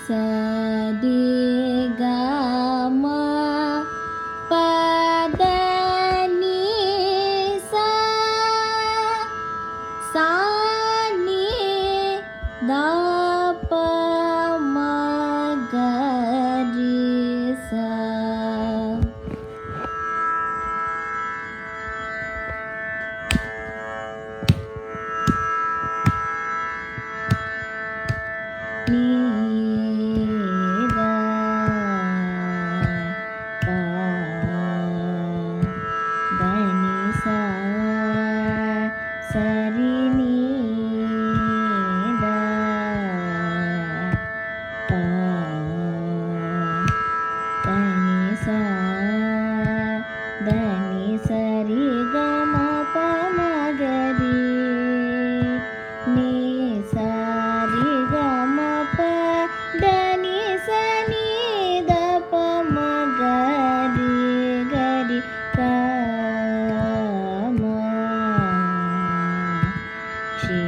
సరి గమ పద ని సా సా ని ద ప మ గ రి సా ని ద ప ద ని సా సరి ని ద ప ద ని సా ద ని సరి గ మ ప మ గ రి ని సా రి గ మ ప ద ని సా ని ద ప మ గ రి గ రి క మ షి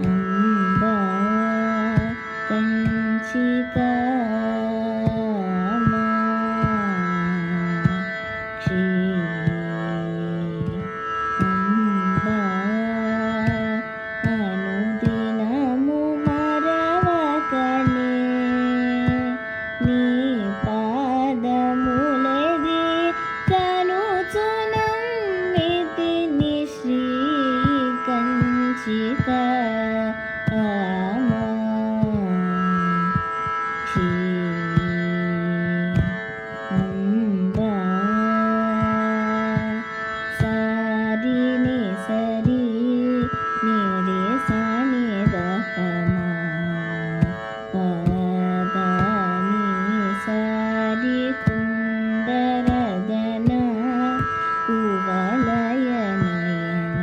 అంబ కంచిక మ షి అంబ అనుదినము మరవకనే నీ పాదములెది కనుచునమ్మితి ని శ్రీ కంచిక మ షి అంబ సరి ని సరి ని రే సా ని ద ప మ ప ద ని సరి కుందరదన కువలయ నయన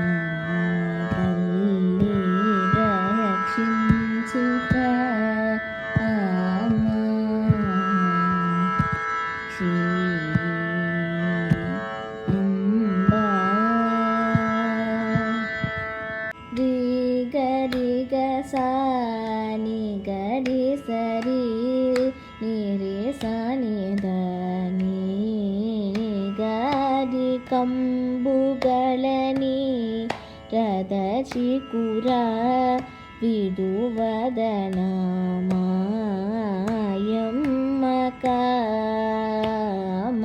తల్లి రక్షించుక మ షి అంబ రి గ రి గ సా ని గ రి సరి ని రే సా ని ద ని గ రి కంబుగళని రద చికుర విడువదన మాయమ్మ కామ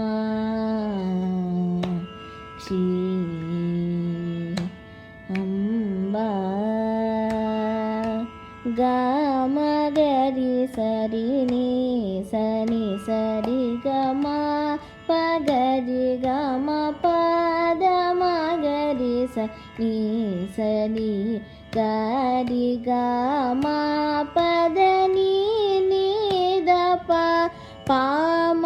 షి అంబ గమ గరి సరి ని సని సరి గమ పగరి గమ పద మ గరి సని సని గరి గమ పద ని ని ద ప పా మ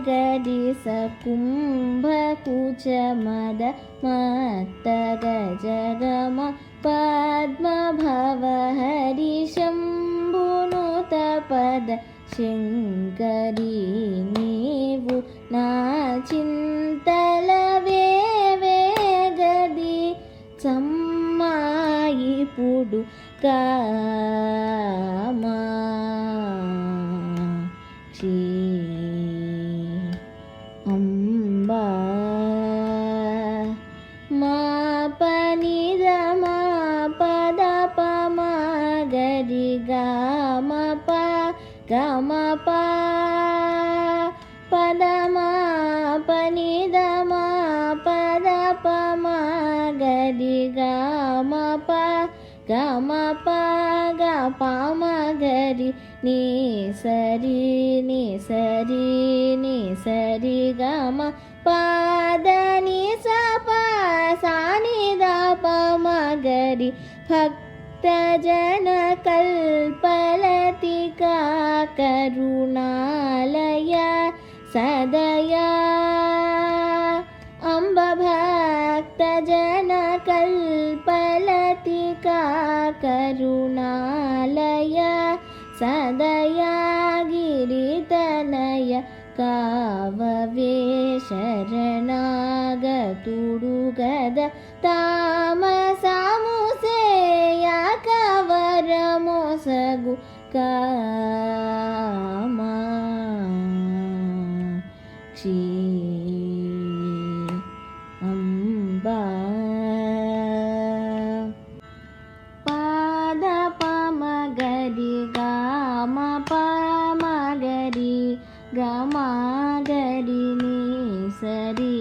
గరి స కుంభ కుచ మద మత్త గజ గమ పద్మ భవ హరి శంభునుత పద శంకరి నీవు నా చింతల వేగది చమ్మాయిపుడు కామా షి అంబ మా పని ద మా పద ప మ గరి గ మ ప గ మ ప పద మ పని ద మ పద ప మ గరి గ మ ప గ మ ప గ ప మ గరి ని సరి ని సరి ని సరి గ మ పద ని స ప సా ని ద ప మ గరి భక్త జన కల్పలతికా కరుణాలయ సదయా అంబ భక్త జన కల్పలతికా కరుణాలయ సదయా గిరితనయ కావవే శరణాగతుడు గద తామసముసేయ కవర వరమొసగు కామాక్షి అంబా. పద పమగరి గామ పమగరి గమగరి ని సరి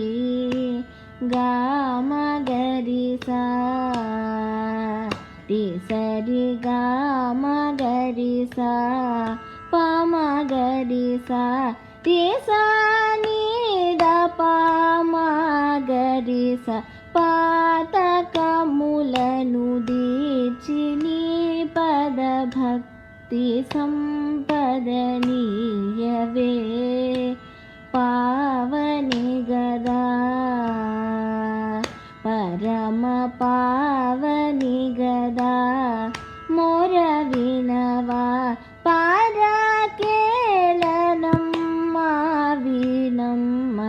గమగరి సా రి సరి గమగరి సా పమగరి సా రి సా ని ద పమగరి సా. పాతకములను దీర్చి నీ పద భక్తి సంపదనీయవే పావని గదా పరమ పావని గదా మొర వినవా పారకేళనమ్మ వినమ్మ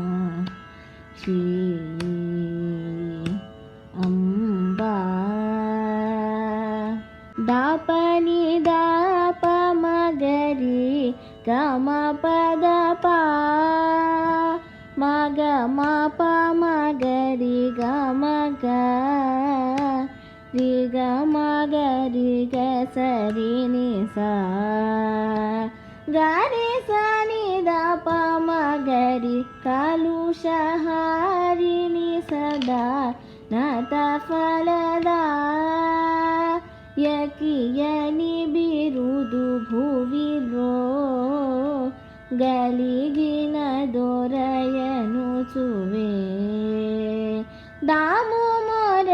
కామాక్షి అంబా. దాపని దాప మగరి గమ పద పా మగ మప మగరి గమ గరి గమ గరి గ సరి ని సా గరి సని దప మగరి కలుషహారిణి సదా నత ఫలదా యకియని బిరుదు భువిలో గలిగిన దొరయను చువే దాము మొరలిడగవిని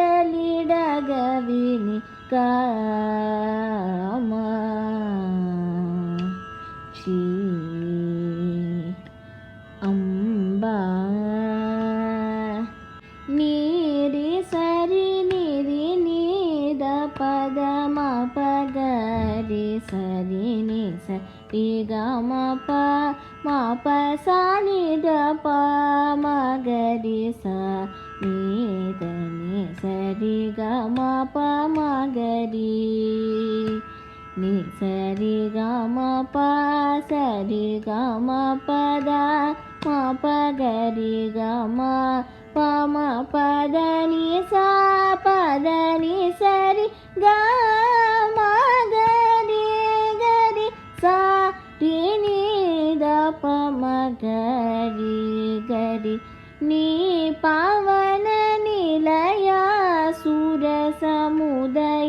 కామాక్షి అంబా. నీరి సరి నిరి నీద పద మ పగరి సరి ని సరి గ మ ప మ ప సా ని ద ప మగరి సా నీద ని సరి గ మ ప మగరి ని సరి గ మ ప సరి గ మ పద మ పగరి గ మ ప మ పద ని సా పద ని సరి గ మ గరి గరి సా రి ని ద ప మ గరి గరి నీ పావన నిలయ సుర సముదయాకర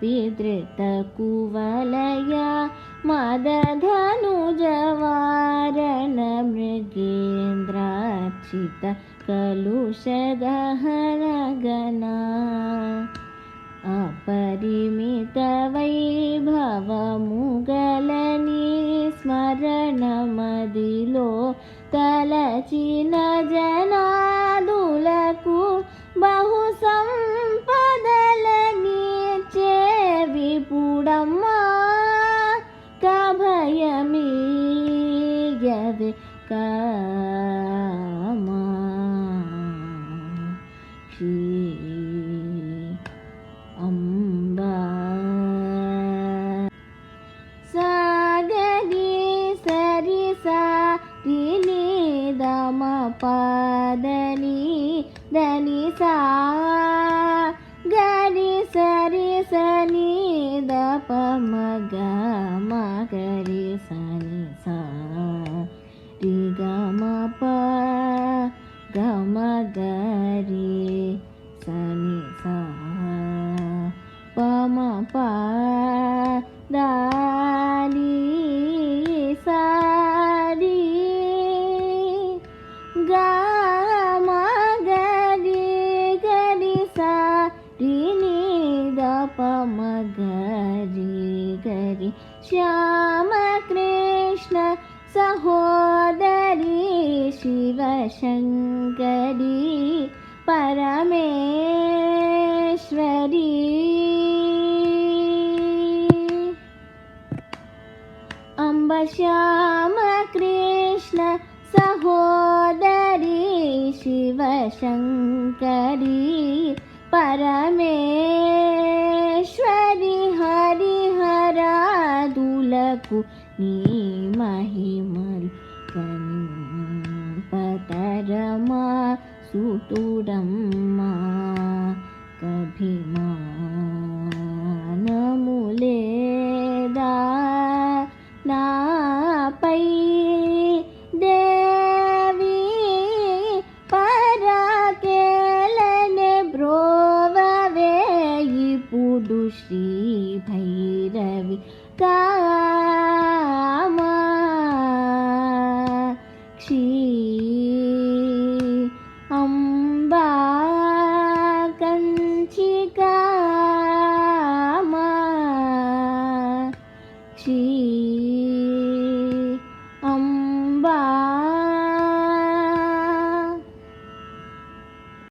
విధృత కువలయ మదధనుజవారణ మృగేంద్రార్చిత కలుషదహన గణా. అపరిమిత వైభవముగలని స్మరణమదిలో తలచిన జనాదులకు బహు సంపదలనిచ్చే విపుడమ్మా కభయమీయవే కామాక్షి అంబా. సాగరి సరి సా రి ని ద మ పదని దని సా గరి సరి సని ద ప మ గ మ గరి సని సా రి గ మ ప గ మ గరి సని సా ప మ ప దా ని సా రి గ మ గరి గరి సా రి ని ద ప మ గరి గరి. శ్యామ కృష్ణ సహోదరి శివ శంకరి పరమేశ్వరి అంబ శ్యామ కృష్ణ సహోదరి శివ శివశంకరీ పరమేశ్వరి హరిహరాదులకు నీ మహిమలు కనింపతరమా సుతుడమ్మా కభిమా